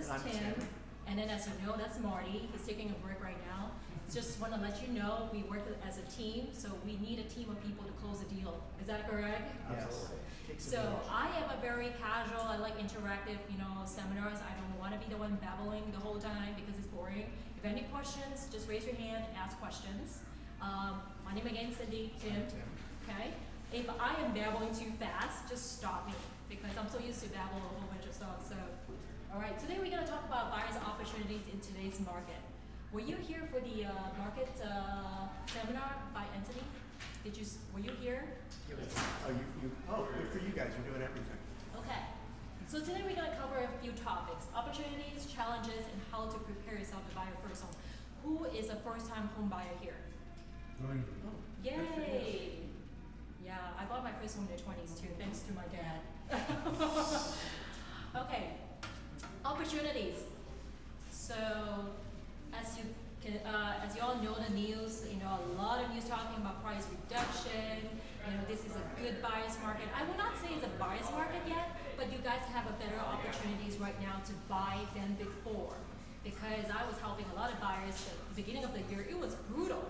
is I'm Tim. Tim. And then as you know, that's Marty. He's taking a break right now. Just want to let you know we work as a team, so we need a team of people to close a deal. Is that correct? Yes. Takes a So village. I am a very casual, I like interactive, seminars. I don't want to be the one babbling the whole time because it's boring. If any questions, just raise your hand, ask questions. My name again is Cindy, Tim. Okay? If I am babbling too fast, just stop me because I'm so used to babble a whole bunch of stuff. So, all right, today we're going to talk about buyers' opportunities in today's market. Were you here for the market seminar by Anthony? Were you here? Good for you guys. You're doing everything. Okay. So today we're going to cover a few topics: opportunities, challenges, and how to prepare yourself to buy your first home. Who is a first-time home buyer here? Yay! Yeah, I bought my first home in the 20s too, thanks to my dad. Okay, opportunities. So, as you all know the news, a lot of news talking about price reduction. This is a good buyer's market. I would not say it's a buyer's market yet, but you guys have a better opportunities right now to buy than before. Because I was helping a lot of buyers at the beginning of the year, it was brutal.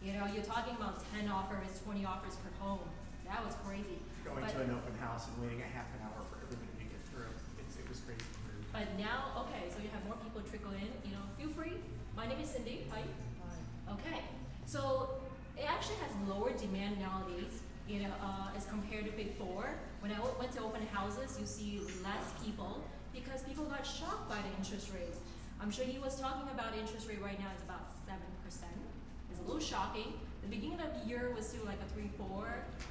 You're talking about 10 offers, 20 offers per home. That was crazy. Going to an open house and waiting a half an hour for everybody to get through. It was crazy. But now, okay, so you have more people trickle in. Feel free. My name is Cindy. Hi. Okay. So it actually has lower demand nowadays, as compared to before. When I went to open houses, you see less people because people got shocked by the interest rates. I'm sure he was talking about interest rate right now is about 7%. It's a little shocking. The beginning of the year was still like a 3-4,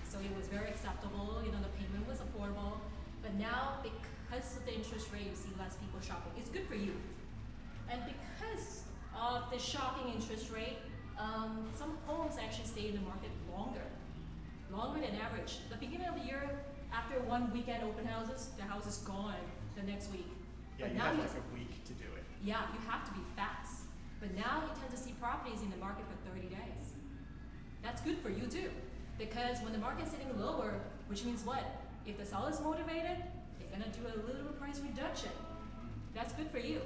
so it was very acceptable. The payment was affordable. But now, because of the interest rate, you see less people shopping. It's good for you. And because of the shocking interest rate, some homes actually stay in the market longer than average. The beginning of the year, after one weekend open houses, the house is gone the next week. Yeah, but you now have like a week to do it. Yeah, you have to be fast. But now you tend to see properties in the market for 30 days. That's good for you too. Because when the market's sitting lower, which means what? If the seller's motivated, they're gonna do a little price reduction. That's good for you.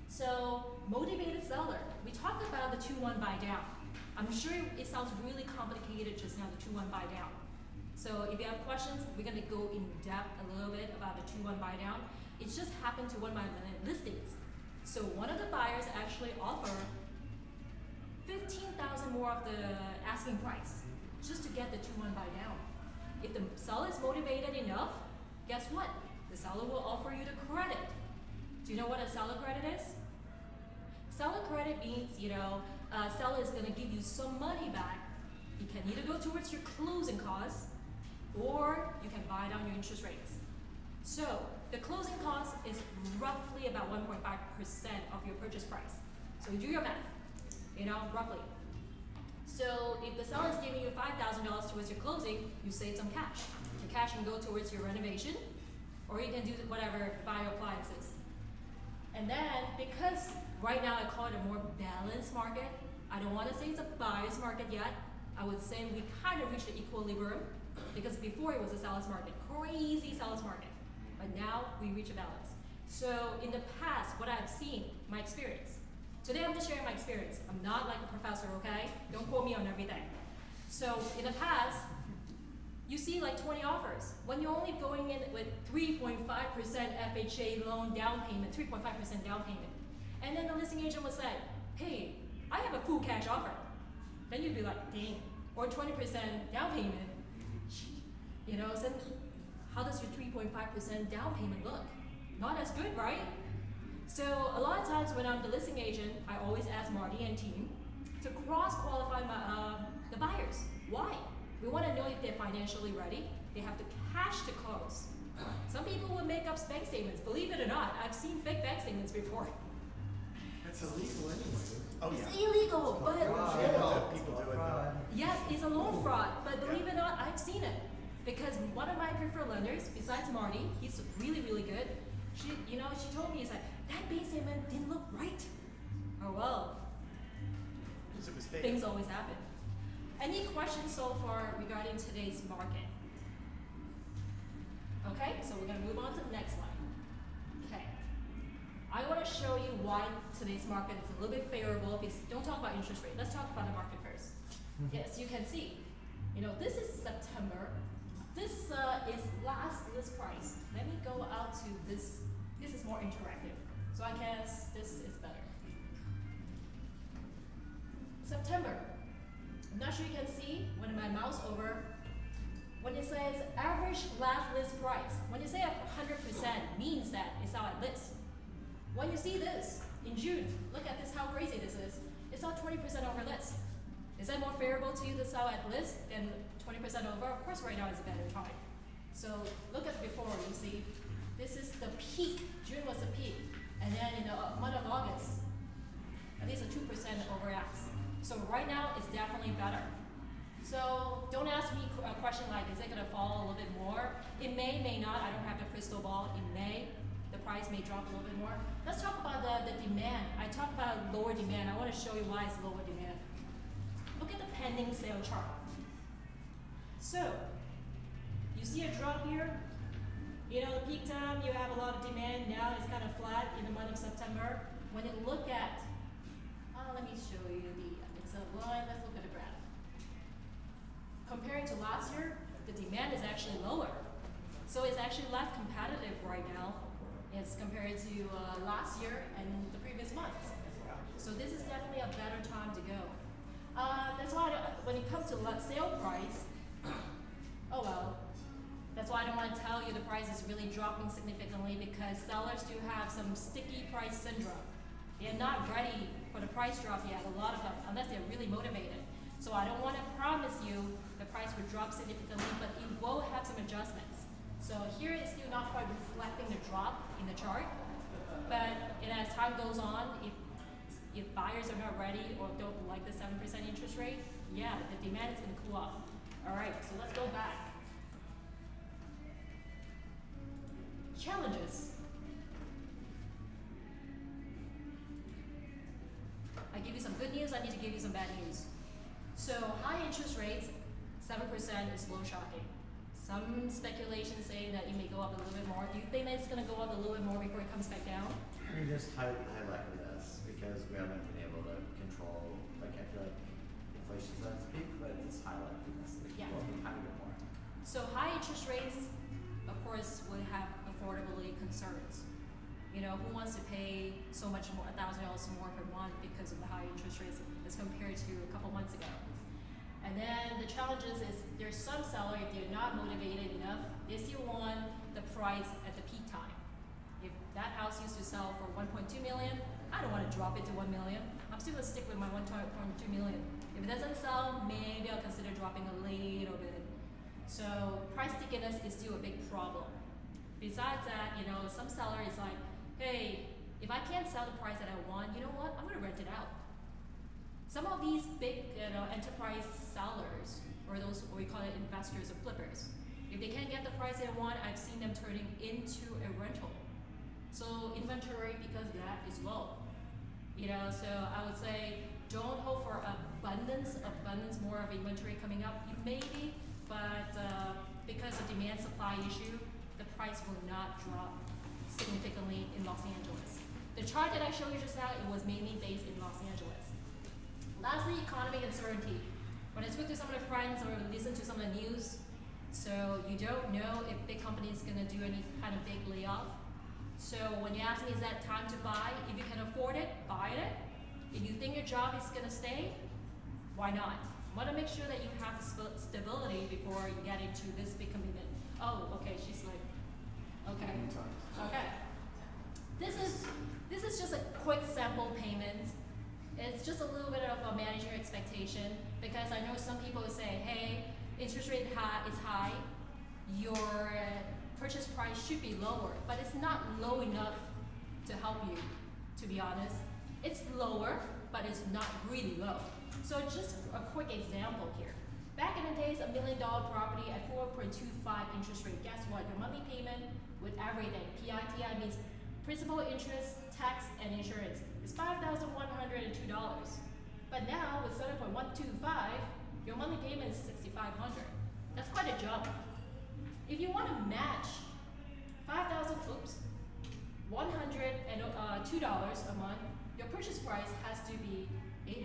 So, motivated seller. We talked about the 2-1 buy down. I'm sure it sounds really complicated just now, the 2-1 buy down. So if you have questions, we're gonna go in depth a little bit about the 2-1 buy down. It just happened to one of my listings. So one of the buyers actually offered $15,000 more of the asking price just to get the 2-1 buy down. If the seller is motivated enough, guess what? The seller will offer you the credit. Do you know what a seller credit is? Seller credit means, seller is going to give you some money back. You can either go towards your closing costs or you can buy down your interest rates. So the closing cost is roughly about 1.5% of your purchase price. So you do your math, roughly. So if the seller is giving you $5,000 towards your closing, you save some cash. The cash can go towards your renovation, or you can do whatever, buy appliances. And then, because right now I call it a more balanced market, I don't want to say it's a buyer's market yet. I would say we kind of reached the equilibrium, because before it was a seller's market, crazy seller's market. But now we reach a balance. So in the past, what I've seen, my experience. Today I'm just sharing my experience. I'm not like a professor, okay? Don't quote me on everything. So in the past, you see like 20 offers. When you're only going in with 3.5% FHA loan down payment, 3.5% down payment. And then the listing agent would say, hey, I have a full cash offer. Then you'd be like, dang, or 20% down payment. So how does your 3.5% down payment look? Not as good, right? So a lot of times when I'm the listing agent, I always ask Marty and team to cross-qualify the buyers. Why? We want to know if they're financially ready. They have the cash to close. Some people will make up bank statements. Believe it or not, I've seen fake bank statements before. That's illegal anyway. Oh It's yeah. illegal, but People do it though. yes, it's a loan fraud. But believe it or not, I've seen it. Because one of my preferred lenders, besides Marty, he's really, really good. She told me, it's like, that bank statement didn't look right. Oh well, Because it was fake. things always happen. Any questions so far regarding today's market? Okay, so we're gonna move on to the next slide. Okay. I want to show you why today's market is a little bit favorable. Because don't talk about interest rate. Let's talk about the market first. Yes, you can see. This is September. This is last list price. Let me go out to this. This is more interactive. So I guess this is better. September. I'm not sure you can see when my mouse over. When it says average last list price, when you say 100% means that it's out at list. When you see this in June, look at this, how crazy this is. It's out 20% over list. Is that more favorable to you to sell at list than 20% over? Of course, right now is a better time. So look at before, you see, this is the peak. June was the peak. And then in the month of August, at least a 2% overacts. So right now, it's definitely better. So don't ask me a question like, is it going to fall a little bit more? It may not. I don't have the crystal ball. It may. The price may drop a little bit more. Let's talk about the demand. I talked about lower demand. I want to show you why it's lower demand. Look at the pending sale chart. So, you see a drop here? The peak time, you have a lot of demand. Now it's kind of flat in the month of September. When you look at, let me show you it's a line. Let's look at the graph. Comparing to last year, the demand is actually lower. So it's actually less competitive right now as compared to last year and the previous months. So this is definitely a better time to go. That's why when it comes to sale price, oh well, that's why I don't want to tell you the price is really dropping significantly because sellers do have some sticky price syndrome. They're not ready for the price drop yet, a lot of them, unless they're really motivated. So I don't want to promise you the price would drop significantly, but it will have some adjustments. So here it's still not quite reflecting the drop in the chart, but as time goes on, if buyers are not ready or don't like the 7% interest rate, yeah, the demand is going to cool off. All right, so let's go back. Challenges. I give you some good news, I need to give you some bad news. So high interest rates, 7% is low shocking. Some speculation saying that it may go up a little bit more. Do you think that it's going to go up a little bit more before it comes back down? I mean, just highlight this because we haven't been able to control. I feel like inflation's at its peak, but it's highlighting this. Yeah. Well, a tiny bit more. So high interest rates, of course, would have affordability concerns. Who wants to pay so much more, $1,000 more per month because of the high interest rates as compared to a couple months ago? And then the challenges is there's some seller, if they're not motivated enough, they still want the price at the peak time. If that house used to sell for 1.2 million, I don't want to drop it to 1 million. I'm still going to stick with my 1.2 million. If it doesn't sell, maybe I'll consider dropping a little bit. So price stickiness is still a big problem. Besides that, some seller is like, hey, if I can't sell the price that I want, you know what? I'm going to rent it out. Some of these big enterprise sellers, or those what we call it investors or flippers, if they can't get the price they want, I've seen them turning into a rental. So inventory, because of that, is low. So I would say don't hope for abundance more of inventory coming up. It may be, but because of demand supply issue, the price will not drop significantly in Los Angeles. The chart that I showed you just now, it was mainly based in Los Angeles. Lastly, economic uncertainty. When I speak to some of the friends or listen to some of the news, so you don't know if big companies going to do any kind of big layoff. So when you ask me, is that time to buy? If you can afford it, buy it. If you think your job is going to stay, why not? Want to make sure that you have the stability before you get into this big commitment. Oh, okay, she's like, okay. Okay. This is just a quick sample payment. It's just a little bit of a managing your expectation because I know some people say, hey, interest rate is high, your purchase price should be lower, but it's not low enough to help you, to be honest. It's lower, but it's not really low. So just a quick example here. Back in the days, $1 million property at 4.25 interest rate, guess what? Your monthly payment with everything, PITI means principal, interest, tax, and insurance, is $5,102. But now with 7.125, your monthly payment is $6,500. That's quite a jump. If you want to match $102 a month, your purchase price has to be $813.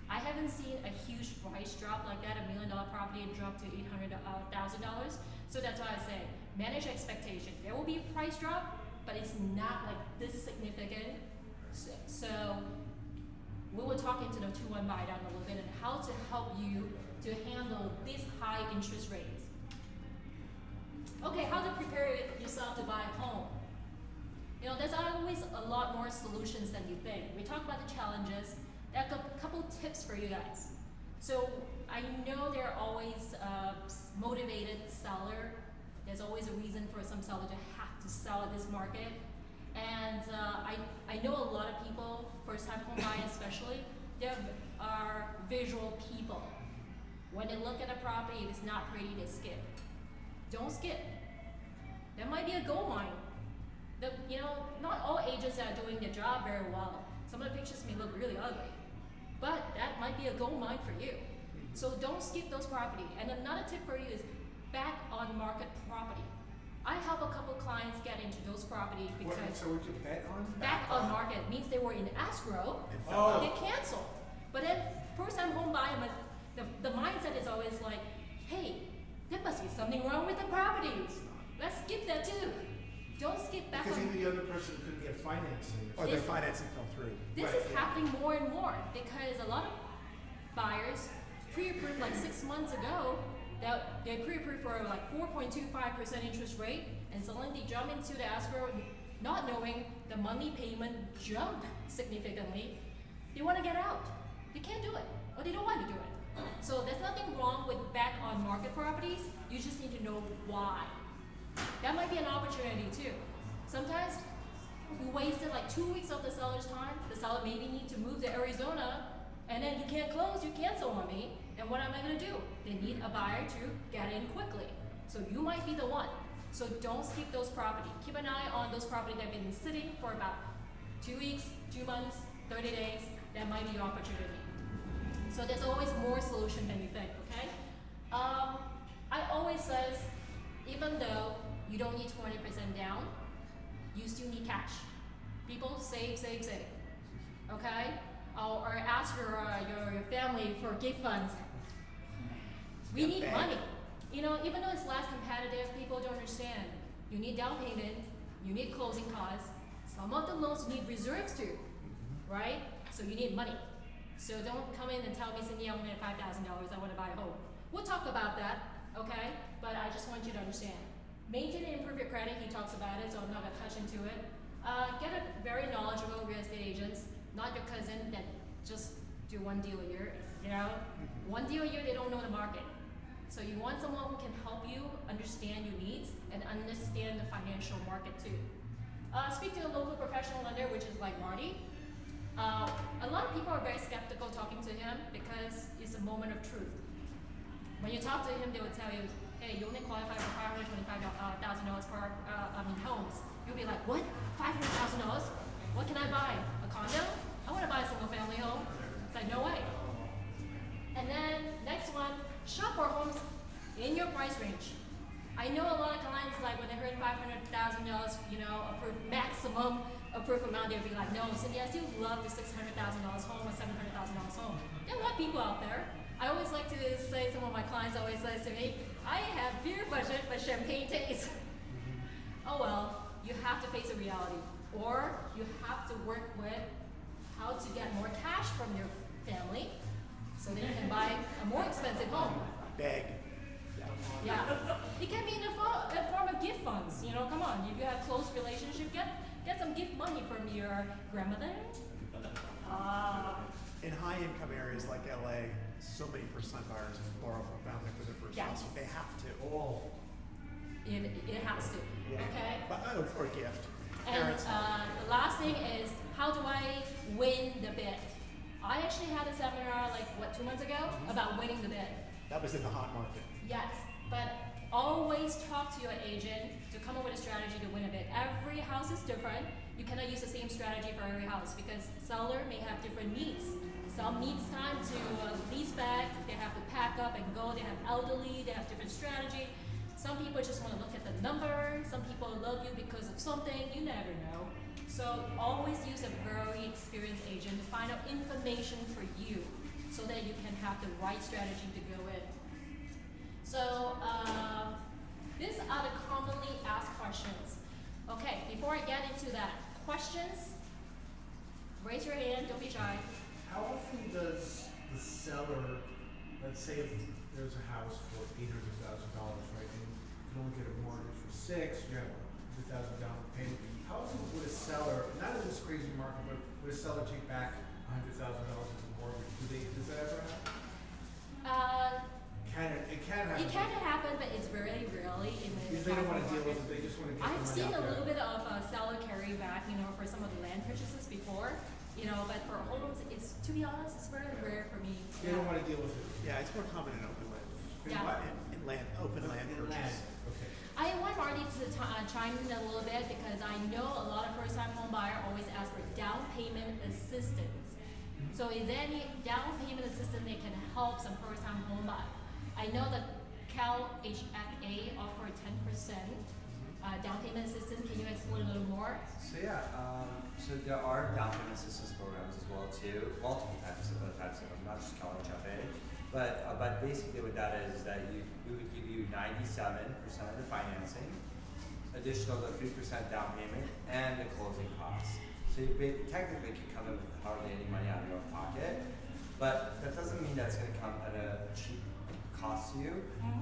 I haven't seen a huge price drop like that, $1 million property drop to $800,000. So that's why I say manage expectation. There will be a price drop, but it's not like this significant. So we will talk into the 2-1 buy down a little bit and how to help you to handle these high interest rates. Okay, how to prepare yourself to buy a home. You know, there's always a lot more solutions than you think. We talk about the challenges. There are a couple tips for you guys. So I know there are always motivated seller. There's always a reason for some seller to have to sell at this market. And I know a lot of people, first-time home buyers especially, they are visual people. When they look at a property, if it's not pretty, they skip. Don't skip. That might be a gold mine. Not all agents are doing their job very well. Some of the pictures may look really ugly, but that might be a gold mine for you. So don't skip those properties. And another tip for you is back on market property. I help a couple clients get into those properties because So would you bet on? back on market means they were in escrow, Oh. they cancel. But then first time home buyer, the mindset is always like, hey, there must be something wrong with the property. Let's skip that too. Don't skip back Because on. even the other person couldn't get financing. Or their This- financing fell through. This Right, is yeah. happening more and more because a lot of buyers pre-approved like 6 months ago that they pre-approved for like 4.25% interest rate, and suddenly they jump into the escrow not knowing the monthly payment jumped significantly. They want to get out. They can't do it, or they don't want to do it. So there's nothing wrong with back on market properties. You just need to know why. That might be an opportunity too. Sometimes you wasted like 2 weeks of the seller's time. The seller maybe need to move to Arizona, and then you can't close, you cancel on me. And what am I gonna do? They need a buyer to get in quickly. So you might be the one. So don't skip those properties. Keep an eye on those properties that have been sitting for about 2 weeks, 2 months, 30 days. That might be your opportunity. So there's always more solution than you think, okay? I always says, even though you don't need 20% down, you still need cash. People save, okay? Or ask your family for gift funds. We Yeah, need bank. money. You know, even though it's less competitive, people don't understand. You need down payment, you need closing costs. Some of the loans need reserves too, right? So you need money. So don't come in and tell me, Cindy, I only have $5,000, I want to buy a home. We'll talk about that, okay? But I just want you to understand. Maintain and improve your credit, he talks about it, so I'm not going to touch into it. Get a very knowledgeable real estate agent, not your cousin that just do one deal a year, you know? One deal a year, they don't know the market. So you want someone who can help you understand your needs and understand the financial market too. Speak to a local professional lender, which is like Marty. A lot of people are very skeptical talking to him because it's a moment of truth. When you talk to him, they will tell you, hey, you only qualify for $525,000 per homes. You'll be like, what? $500,000? What can I buy? A condo? I want to buy a single family home. It's like, no way. And then next one, shop for homes in your price range. I know a lot of clients, like when they heard $500,000, approved maximum approved amount, they'll be like, no, Cindy, I still love the $600,000 home or $700,000 home. There are a lot of people out there. I always like to say, some of my clients always say to me, I have beer budget, but champagne taste. Oh well, you have to face a reality. Or you have to work with how to get more cash from your family so that you can buy a more expensive home. Beg. Yeah. It can be in the form of gift funds. Come on. If you have close relationship, get some gift money from your grandmother. In high-income areas like LA, so many first-time buyers borrow from family for their first Yes. house. They have to. Oh. It has to. Yeah. Okay. Or gift. And Parents. the last thing is, how do I win the bid? I actually had a seminar 2 months ago about winning the bid. That was in the hot market. Yes, but always talk to your agent to come up with a strategy to win a bid. Every house is different. You cannot use the same strategy for every house because seller may have different needs. Some needs time to lease back, they have to pack up and go, they have elderly, they have different strategy. Some people just want to look at the number. Some people love you because of something. You never know. So always use a very experienced agent to find out information for you so that you can have the right strategy to go in. So these are the commonly asked questions. Okay, before I get into that, questions, raise your hand, don't be shy. How often does the seller, let's say if there's a house for $800,000, right, and you can only get a mortgage for $6, you have $100,000 down payment. How often would a seller, not in this crazy market, but would a seller take back $100,000 as a mortgage? Does that ever happen? It can happen. It can happen, but it's very rarely in the Because they don't want to California deal with market. it, they just want to get the I've money seen out a there. little bit of seller carry back, for some of the land purchases before, but for homes, it's, to be honest, it's very rare for me. They don't want to deal with it. Yeah, it's more common in open land. Yeah. In land, open land In land, purchase. okay. I want Marty to chime in a little bit because I know a lot of first-time home buyer always ask for down payment assistance. So is there any down payment assistance that can help some first-time home buyer? I know that Cal HFA offer 10% down payment assistance. Can you explain a little more? So yeah, so there are down payment assistance programs as well too, multiple types of them, not just college FA, but basically what that is that we would give you 97% of the financing, additional to 3% down payment, and the closing costs. So you technically can come in with hardly any money out of your own pocket, but that doesn't mean that's going to come at a cheap cost to you.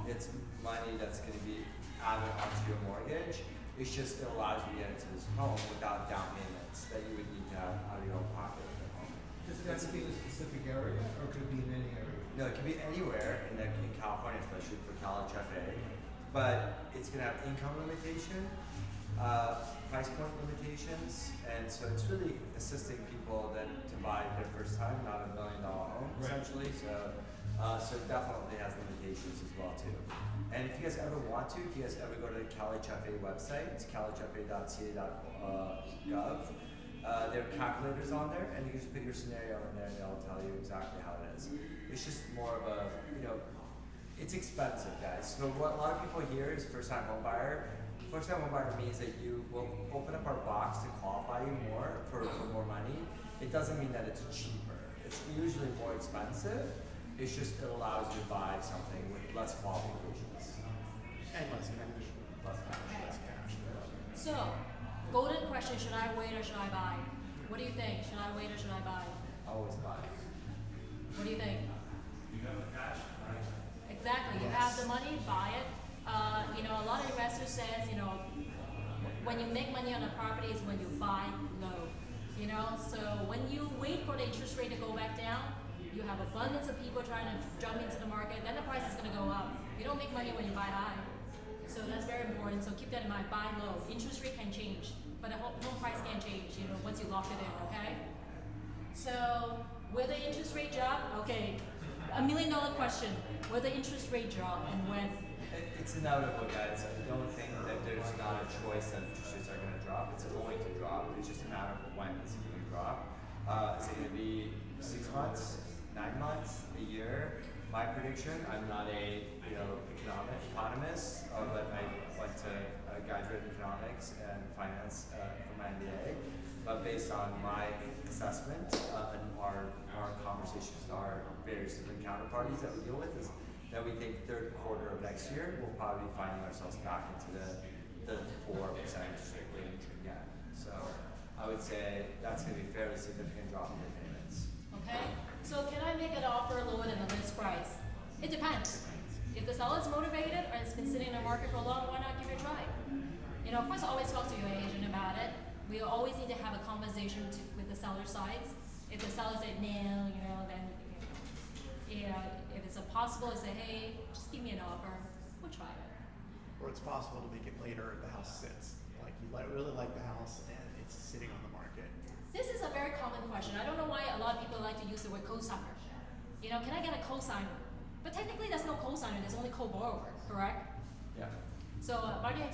It's money that's going to be added onto your mortgage. It's just it allows you to get into this home without down payments that you would need to have out of your own pocket at the home. Does it have to be in a specific area, or could it be in any area? No, it can be anywhere in California, especially for college FA, but it's going to have income limitation, price point limitations, and so it's really assisting people that to buy their first time, not $1 million home, Right. essentially. So it definitely has limitations as well too. And if you guys ever want to, if you guys ever go to the CaliHFA website, it's calihfa.ca.gov. There are calculators on there, and you can just put your scenario in there, and they'll tell you exactly how it is. It's just more of a, it's expensive, guys. So what a lot of people hear is first-time home buyer. First-time home buyer means that you will open up our box to qualify you more for more money. It doesn't mean that it's cheaper. It's usually more expensive. It's just it allows you to buy something with less qualifications. And less cash. Less cash. Less cash. So, golden question, should I wait or should I buy? What do you think? Should I wait or should I buy? Always buy. What do you think? You have the cash, right? Exactly. You Yes. have the money, buy it. A lot of investors says, when you make money on a property is when you buy low. So when you wait for the interest rate to go back down, you have abundance of people trying to jump into the market, then the price is going to go up. You don't make money when you buy high. So that's very important. So keep that in mind. Buy low. Interest rate can change, but the home price can change, once you lock it in, okay? So will the interest rate drop? Okay, $1 million question. Will the interest rate drop and when? It's inevitable, guys. I don't think that there's not a choice that interest rates are going to drop. It's going to drop. It's just a matter of when it's going to drop. Is it going to be 6 months, 9 months, a year? My prediction. I'm not a economist, but I went to graduate in economics and finance for my MBA. But based on my assessment and our conversations with our various different counterparties that we deal with, is that we think third quarter of next year we'll probably be finding ourselves back into the 4% interest rate range again. So I would say that's going to be a fairly significant drop in the payments. Okay? So can I make an offer lower than the list price? It depends. If the seller's motivated or it's been sitting in the market for long, why not give it a try? Of course, always talk to your agent about it. We always need to have a conversation with the seller sides. If the seller said no, then if it's possible to say, hey, just give me an offer, we'll try it. Or it's possible to make it later if the house sits. Like you really like the house and it's sitting on the market. This is a very common question. I don't know why a lot of people like to use the word cosigner. Can I get a cosigner? But technically, there's no cosigner. There's only co-borrower, correct? Yeah. So, Marty, a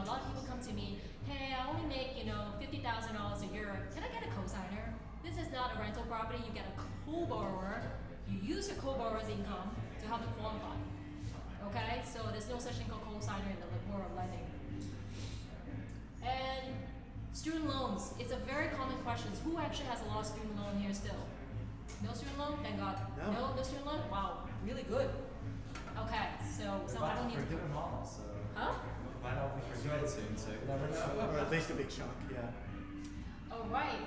lot of people come to me, hey, I only make, $50,000 a year. Can I get a cosigner? This is not a rental property. You get a co-borrower. You use your co-borrower's income to help you qualify. Okay? So the there's no such thing called co-signer in the world of lending. And student loans, it's a very common question. Who actually has a lot of student loan here still? No student loan? Thank God. No. No student loan? Wow, really good. Okay, so I don't need We're doing all, so. Huh? Might all be forgiven soon, so you never Or know. at least a big chunk, yeah. Alright,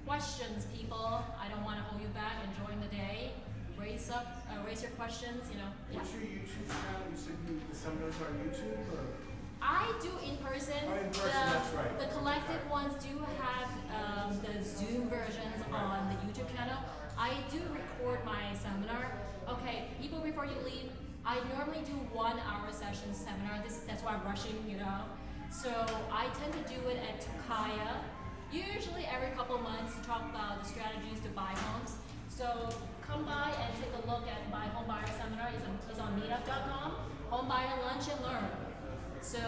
questions people. I don't want to hold you back, enjoying the day. Raise your questions, you know. Yeah. What's your YouTube channel? You said the seminars are on YouTube or? I do in person. Oh, in person, that's right. The collective ones do have the Zoom versions on the YouTube channel. I do record my seminar. Okay, people, before you leave, I normally do 1 hour session seminar. That's why I'm rushing, you know. So I tend to do it at Tukaya, usually every couple months to talk about the strategies to buy homes. So come by and take a look at my home buyer seminar. It's on meetup.com. Home buyer lunch and learn. So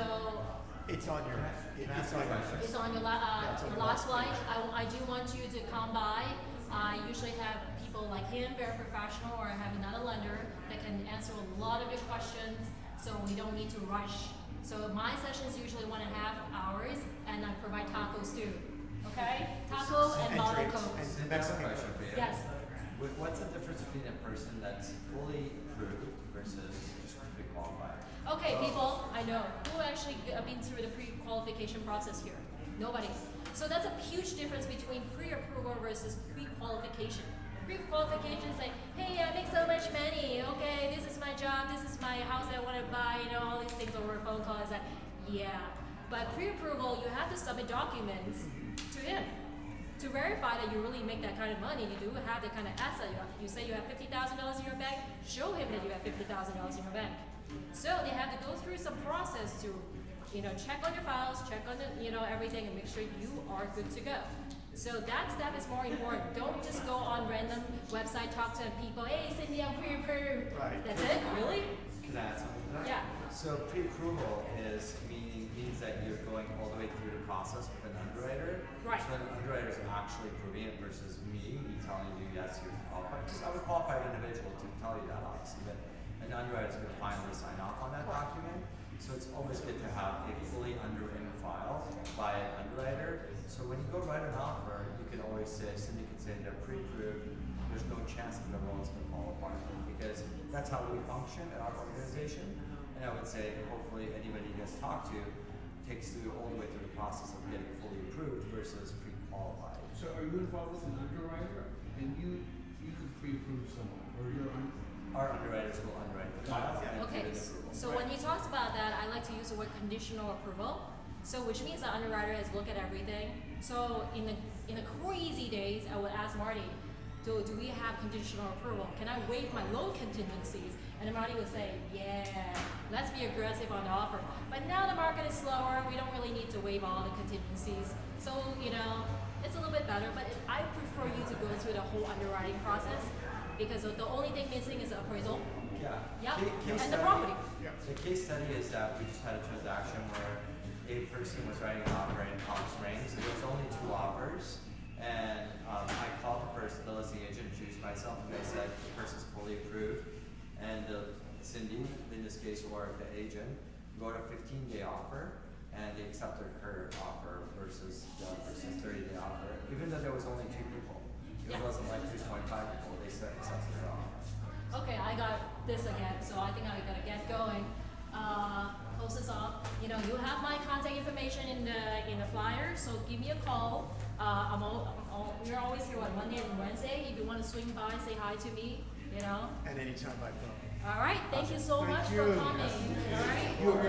It's on your, it's on your. it's on your, it's on your your last last slide. I do want you to come by. I usually have people like him, very professional, or I have another lender that can answer a lot of your questions, so we don't need to rush. So my session is usually 1.5 hours, and I provide tacos too. Okay? Taco and bottle drinks. Coke. And So Mexican I have a question for you. Yes. What's the difference between a person that's fully approved versus just pre-qualified? Okay, people, I know. Who actually been through the pre-qualification process here? Nobody. So that's a huge difference between pre-approval versus pre-qualification. Pre-qualification is like, hey, I make so much money. Okay, this is my job. This is my house I want to buy. You know, all these things over a phone call. It's like, yeah. But pre-approval, you have to submit documents to him to verify that you really make that kind of money. You do have that kind of asset. You say you have $50,000 in your bank. Show him that you have $50,000 in your bank. So they have to go through some process to, you know, check on your files, check on the, you know, everything, and make sure you are good to go. So that step is more important. Don't just go on random website, talk to people. Hey, Cindy, I'm pre-approved. Right. That's it? Really? Can I add something to that? Yeah. So pre-approval means that you're going all the way through the process with an underwriter. Right. So an underwriter is actually approving it versus me telling you yes, you're qualified. Because I'm a qualified individual to tell you that, obviously, but an underwriter is going to finally sign off on that document. So it's always good to have a fully underwritten file by an underwriter. So when you go write an offer, you can always say, Cindy can say they're pre-approved. There's no chance that the loan's going to fall apart because that's how we function at our organization. And I would say, hopefully, anybody you guys talk to takes you all the way through the process of getting fully approved versus pre-qualified. So are you involved with an underwriter and you could pre-approve someone or you're Our underwriters will underwrite the file and Okay, give it approval. so when he talks about that, I like to use the word conditional approval. So which means the underwriter has looked at everything. So in the crazy days, I would ask Marty, do we have conditional approval? Can I waive my loan contingencies? And Marty would say, yeah, let's be aggressive on the offer. But now the market is slower, we don't really need to waive all the contingencies. So, you know, it's a little bit better, but I prefer you to go through the whole underwriting process because the only thing missing is the appraisal. Yeah. Yeah, Case and the study- property. The case study is that we just had a transaction where a person was writing an offer in Palm Springs. There was only 2 offers, and I called the person, the listing agent, introduced myself, and they said the person's fully approved. And Cindy, in this case, or the agent, wrote a 15-day offer, and they accepted her offer versus the other person's 30-day offer, even though there was only 2 people. It Yeah. wasn't like 225 people. They still accepted her offer. Okay, I got this again, so I think I gotta get going. Close this off. You know, you have my contact information in the flyer, so give me a call. We're always here on Monday and Wednesday. If you want to swing by, say hi to me. You know. And anytime by phone. All right. Thank you so Thank much you. for coming. All right. You're